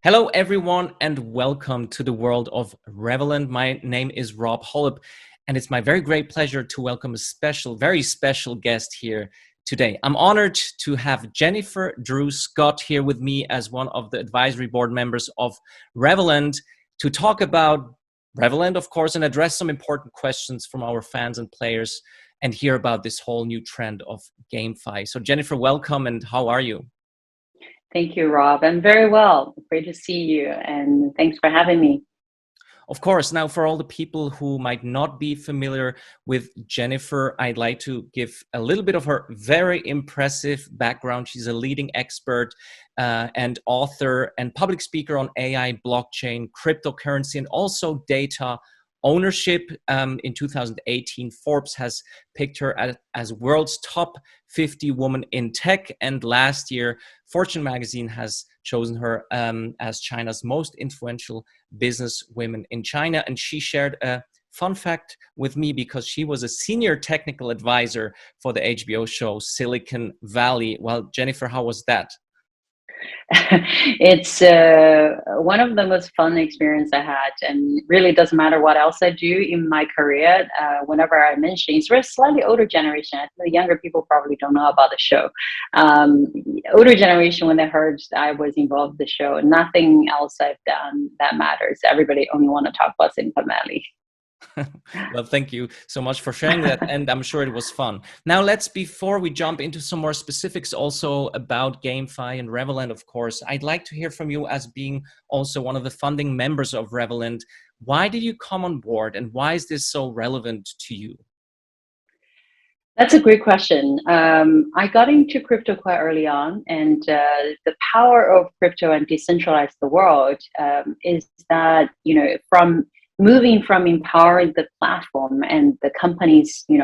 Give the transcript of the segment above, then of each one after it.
Hello, everyone, and welcome to the world of Revoland. My name is Rob Holub, and it's my very great pleasure to welcome a very special guest here today. I'm honored to have Jennifer Zhu Scott here with me as one of the advisory board members of Revoland to talk about Revoland, of course, and address some important questions from our fans and players and hear about this whole new trend of GameFi. So, Jennifer, welcome, and how are you? Thank you, Rob. I'm very well. Great to see you, and thanks for having me. Of course. Now, for all the people who might not be familiar with Jennifer, I'd like to give a little bit of her very impressive background. She's a leading expert and author and public speaker on AI, blockchain, cryptocurrency, and also data ownership. In 2018, Forbes has picked her as world's top 50 woman in tech. And last year, Fortune magazine has chosen her as China's most influential business women in China. And she shared a fun fact with me because she was a senior technical advisor for the HBO show Silicon Valley. Well, Jennifer, how was that? It's one of the most fun experience I had, and really doesn't matter what else I do in my career. Whenever I mention it's a slightly older generation, I think the younger people probably don't know about the show. Older generation, when they heard I was involved in the show, nothing else I've done that matters. Everybody only want to talk about Silicon Valley. Well, thank you so much for sharing that, and I'm sure it was fun. Now, before we jump into some more specifics also about GameFi and Revoland, of course, I'd like to hear from you as being also one of the founding members of Revoland. Why did you come on board, and why is this so relevant to you? That's a great question. I got into crypto quite early on, and the power of crypto and decentralize the world is that, from moving from empowering the platform and the companies, who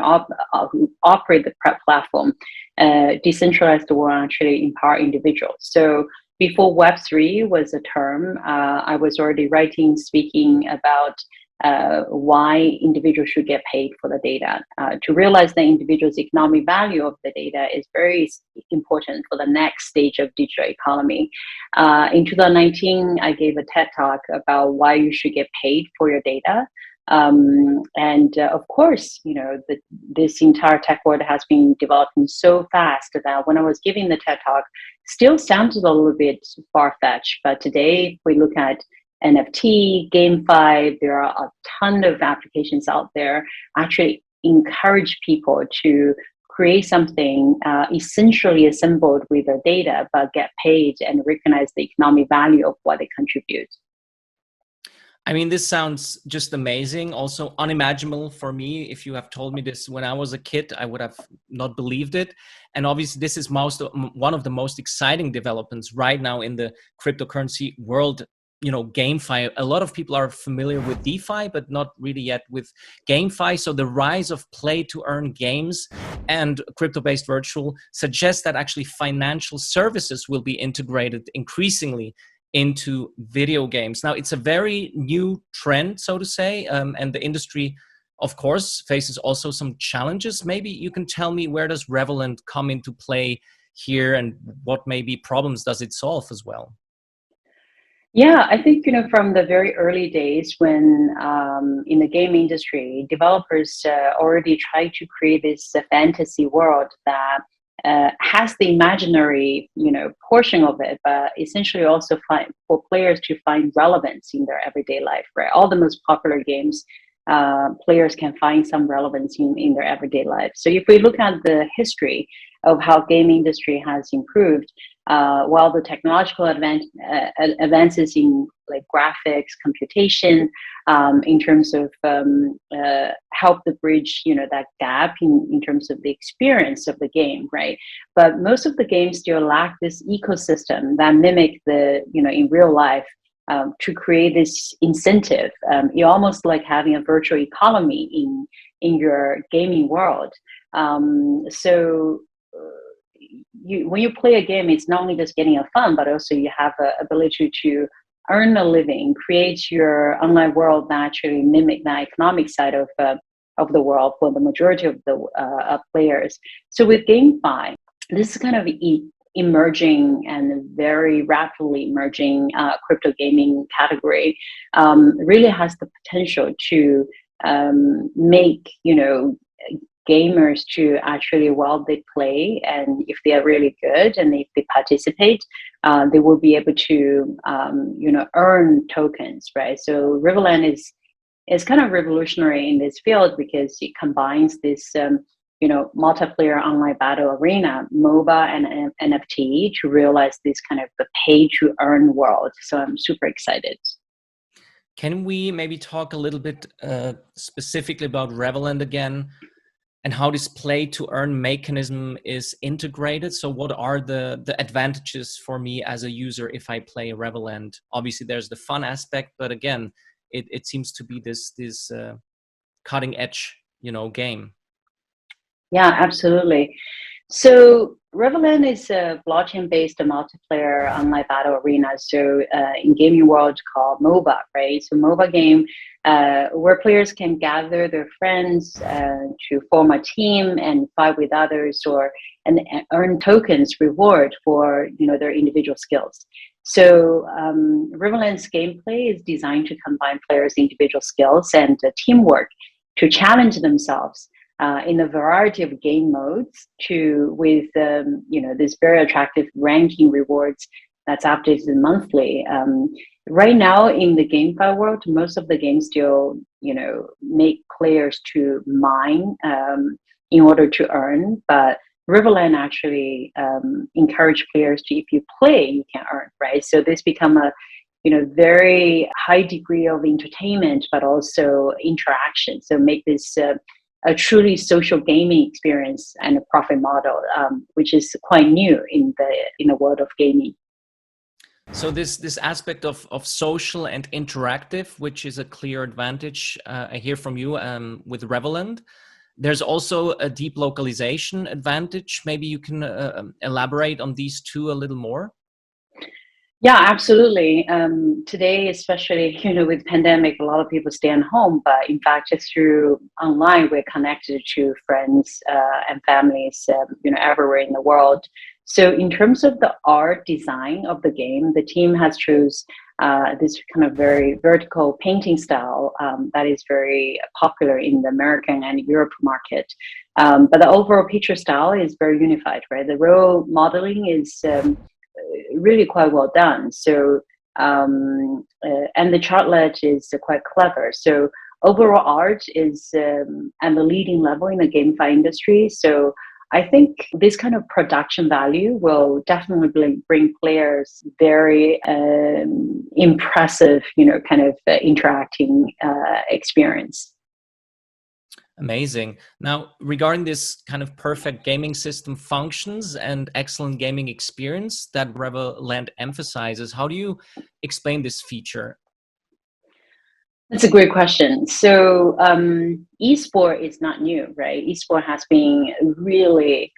operate the platform, decentralize the world and actually empower individuals. So before Web3 was a term, I was already writing, speaking about why individuals should get paid for the data. To realize the individual's economic value of the data is very important for the next stage of digital economy. In 2019, I gave a TED talk about why you should get paid for your data. Of course, this entire tech world has been developing so fast that when I was giving the TED talk, still sounded a little bit far-fetched. But today, if we look at NFT, GameFi, there are a ton of applications out there actually encourage people to create something essentially assembled with their data, but get paid and recognize the economic value of what they contribute. I mean, this sounds just amazing. Also unimaginable for me. If you have told me this when I was a kid, I would have not believed it. And obviously, this is one of the most exciting developments right now in the cryptocurrency world. GameFi, a lot of people are familiar with DeFi, but not really yet with GameFi. So the rise of play to earn games and crypto-based virtual suggests that actually financial services will be integrated increasingly into video games. Now, it's a very new trend, so to say, and the industry, of course, faces also some challenges. Maybe you can tell me, where does Revoland come into play here, and what maybe problems does it solve as well? Yeah, I think, from the very early days when in the game industry, developers already tried to create this fantasy world that has the imaginary, portion of it, but essentially also for players to find relevance in their everyday life, right? All the most popular games, players can find some relevance in their everyday life. So if we look at the history of how game industry has improved, while the technological advances in like graphics, computation, in terms of help to bridge, that gap in terms of the experience of the game, right? But most of the games still lack this ecosystem that mimic in real life. To create this incentive, you're almost like having a virtual economy in your gaming world. When you play a game, it's not only just getting a fun, but also you have the ability to earn a living, create your online world that actually mimic the economic side of the world for the majority of the players. So with GameFi, this is kind of emerging and very rapidly emerging crypto gaming category really has the potential to make, gamers to actually, while they play, and if they are really good and if they participate, they will be able to earn tokens, right? So Revoland is kind of revolutionary in this field because it combines this multiplayer online battle arena, MOBA, and NFT to realize this kind of the pay to earn world. So I'm super excited. Can we maybe talk a little bit specifically about Revoland again, and how this play to earn mechanism is integrated? So what are the advantages for me as a user if I play Revoland? Obviously there's the fun aspect, but again, it seems to be this cutting edge, game. Yeah, absolutely. So Revoland is a blockchain-based multiplayer online battle arena. So in gaming world called MOBA, right? So MOBA game where players can gather their friends to form a team and fight with others, and earn tokens reward for their individual skills. So Revoland's gameplay is designed to combine players' individual skills and teamwork to challenge themselves in a variety of game modes with this very attractive ranking rewards that's updated monthly. Right now in the GameFi world, most of the games still make players to mine in order to earn, but Revoland actually encourage players to, if you play, you can earn, right? So this become a very high degree of entertainment, but also interaction. So make this a truly social gaming experience and a profit model, which is quite new in the world of gaming. So this aspect of social and interactive, which is a clear advantage, I hear from you with Revoland. There's also a deep localization advantage. Maybe you can elaborate on these two a little more. Yeah, absolutely. Today, especially with pandemic, a lot of people stay at home. But in fact, just through online, we're connected to friends and families, everywhere in the world. So, in terms of the art design of the game, the team has chose this kind of very vertical painting style that is very popular in the American and Europe market. But the overall picture style is very unified, right? The row modeling is really quite well done. So, and the chartlet is quite clever. So overall art is at the leading level in the GameFi industry. So I think this kind of production value will definitely bring players very impressive, kind of interacting experience. Amazing. Now, regarding this kind of perfect gaming system functions and excellent gaming experience that Revoland emphasizes, how do you explain this feature? That's a great question. So esport is not new, right? Esport has been really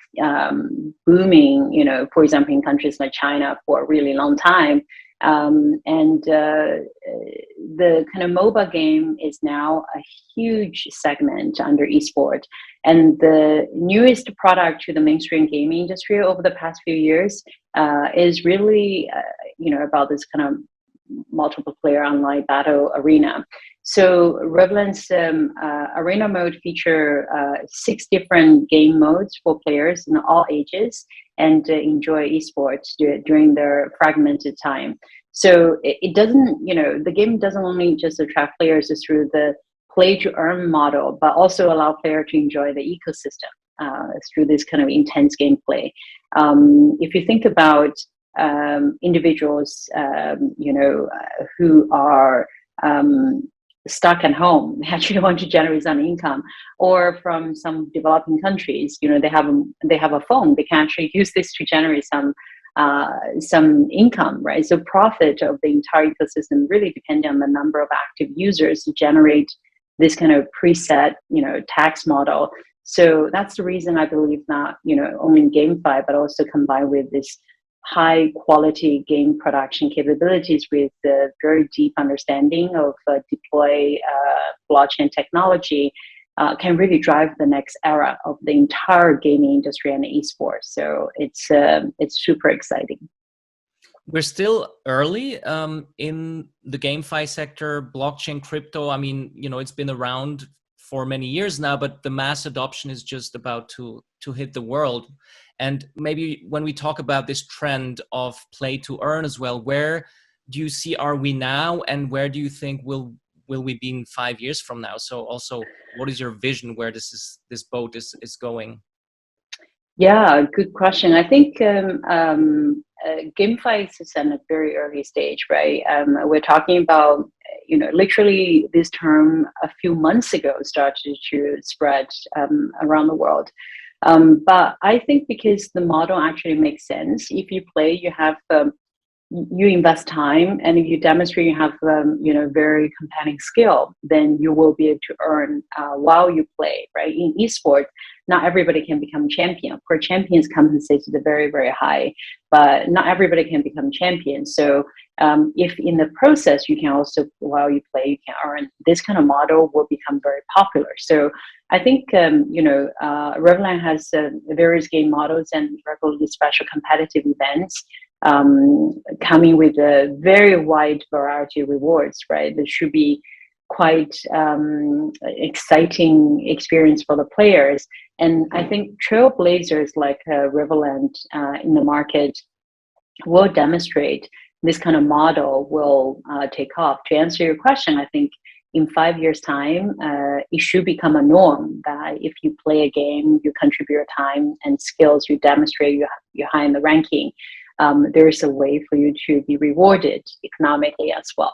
booming, for example, in countries like China for a really long time. And the kind of MOBA game is now a huge segment under esport. And the newest product to the mainstream gaming industry over the past few years is really, about this kind of multiple player online battle arena. So Revoland's arena mode feature 6 different game modes for players in all ages and enjoy esports during their fragmented time. So it doesn't, the game doesn't only just attract players through the play to earn model, but also allow players to enjoy the ecosystem through this kind of intense gameplay. If you think about individuals, who are stuck at home, they actually want to generate some income, or from some developing countries, they have a phone, they can actually use this to generate some income, right? So profit of the entire ecosystem really depends on the number of active users to generate this kind of preset, tax model. So that's the reason I believe not, only in GameFi, but also combined with this high quality game production capabilities with very deep understanding of deploy blockchain technology. can really drive the next era of the entire gaming industry and esports. So it's super exciting. We're still early in the GameFi sector, blockchain, crypto. I mean, it's been around for many years now, but the mass adoption is just about to hit the world. And maybe when we talk about this trend of play to earn as well, where do you see are we now, and where do you think will we be in 5 years from now? So also, what is your vision where this boat is going? Yeah, good question. I think GameFi is at a very early stage, right? We're talking about, literally this term a few months ago started to spread around the world. But I think because the model actually makes sense. If you play, you invest time, and if you demonstrate you have very compelling skill, then you will be able to earn while you play, right? In esports, not everybody can become champion. Of course, champions compensation is very, very high, but not everybody can become champion. So if in the process you can also, while you play, you can earn, this kind of model will become very popular. So I think Revoland has various game models and regularly special competitive events coming with a very wide variety of rewards, right? There should be quite exciting experience for the players. And I think trailblazers like Revoland in the market will demonstrate this kind of model will take off. To answer your question, I think in 5 years' time, it should become a norm that if you play a game, you contribute your time and skills, you demonstrate you're high in the ranking. There is a way for you to be rewarded economically as well.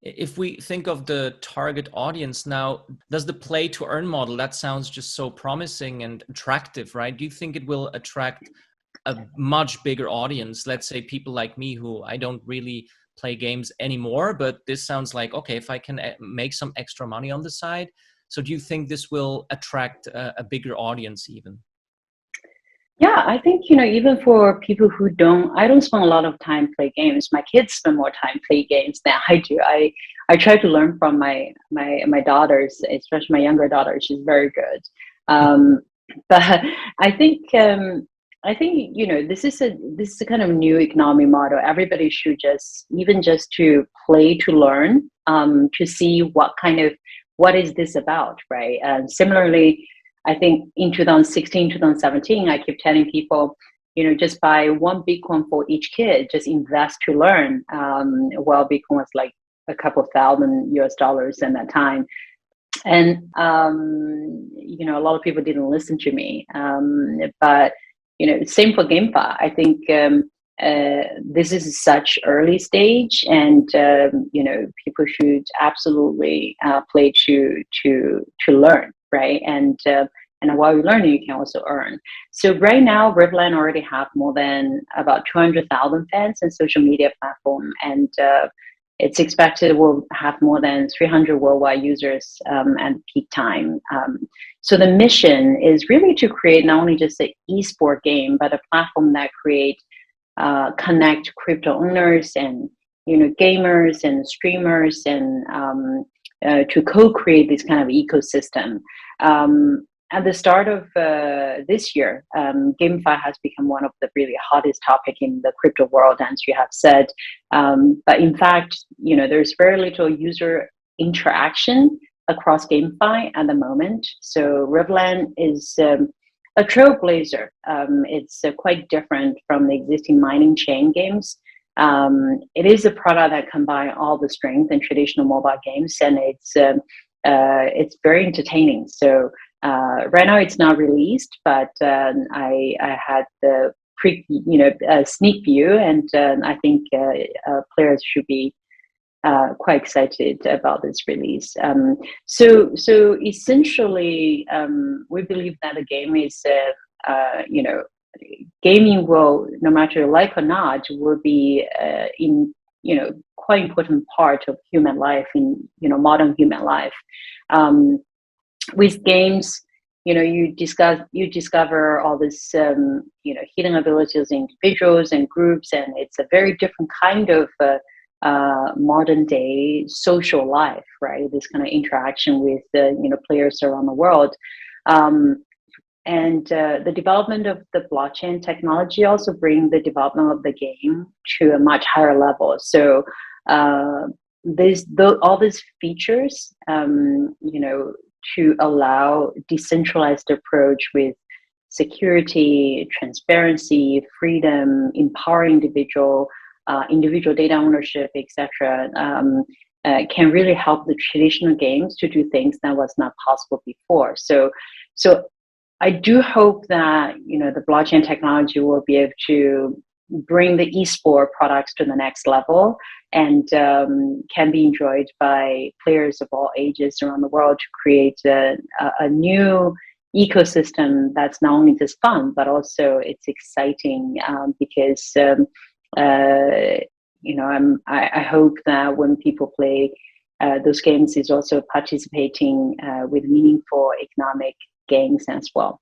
If we think of the target audience now, does the play to earn model, that sounds just so promising and attractive, right? Do you think it will attract a much bigger audience? Let's say people like me who I don't really play games anymore, but this sounds like, okay, if I can make some extra money on the side. So do you think this will attract a bigger audience even? Yeah, I think, even for people who I don't spend a lot of time play games. My kids spend more time play games than I do. I try to learn from my daughters, especially my younger daughter. She's very good. But I think, this is a kind of new economic model. Everybody should just to play to learn, to see what is this about, right? And similarly, I think in 2016, 2017, I keep telling people, just buy one Bitcoin for each kid, just invest to learn. Well, Bitcoin was like a couple thousand US dollars at that time. And, a lot of people didn't listen to me. But, same for GameFi. I think this is such early stage, and, people should absolutely play to learn. Right. And while you're learning, you can also earn. So right now, Revoland already have more than about 200,000 fans in social media platform. And it's expected will have more than 300 worldwide users at peak time. So the mission is really to create not only just an esport game, but a platform that connect crypto owners and, gamers and streamers and to co-create this kind of ecosystem. At the start of this year, GameFi has become one of the really hottest topic in the crypto world, as you have said. But in fact, there's very little user interaction across GameFi at the moment. So Revoland is a trailblazer. It's quite different from the existing mining chain games. It is a product that combines all the strength in traditional mobile games, and it's very entertaining. So right now it's not released, but I had the sneak view, and I think players should be quite excited about this release. So essentially, we believe that the game is gaming will, no matter like or not, will be in quite important part of human life in modern human life. With games, you discover all this hidden abilities in individuals and groups, and it's a very different kind of modern day social life, right? This kind of interaction with the players around the world. And the development of the blockchain technology also bring the development of the game to a much higher level. So all these features, to allow decentralized approach with security, transparency, freedom, empowering individual data ownership, etc., can really help the traditional games to do things that was not possible before. So I do hope that the blockchain technology will be able to bring the esport products to the next level, and can be enjoyed by players of all ages around the world to create a new ecosystem that's not only just fun but also it's exciting, because I hope that when people play those games is also participating with meaningful economic gains as well.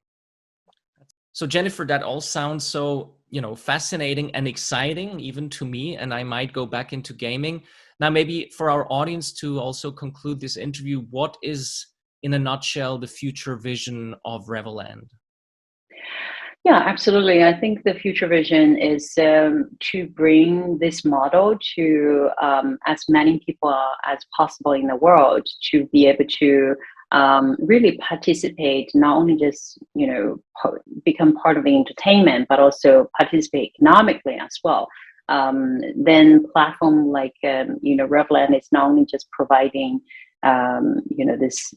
So Jennifer, that all sounds so, fascinating and exciting even to me, and I might go back into gaming. Now, maybe for our audience to also conclude this interview, what is, in a nutshell, the future vision of Revoland? Yeah, absolutely. I think the future vision is to bring this model to as many people as possible in the world, to be able to really participate, not only just become part of the entertainment, but also participate economically as well. Then platform like Revoland is not only just providing this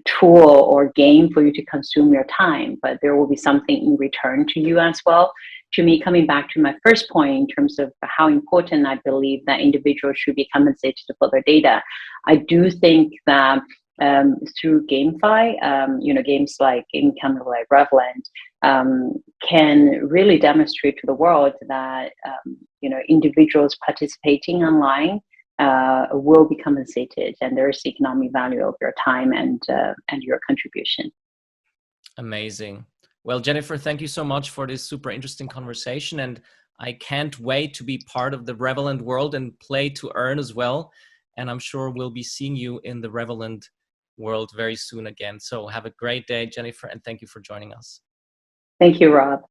tool or game for you to consume your time, but there will be something in return to you as well. To me, coming back to my first point in terms of how important I believe that individuals should be compensated for their data, I do think that through GameFi, games like Revoland can really demonstrate to the world that individuals participating online will be compensated, and there is economic value of your time and your contribution. Amazing. Well, Jennifer, thank you so much for this super interesting conversation, and I can't wait to be part of the Revoland world and play to earn as well. And I'm sure we'll be seeing you in the Revoland world very soon again. So have a great day, Jennifer, and thank you for joining us. Thank you, Rob.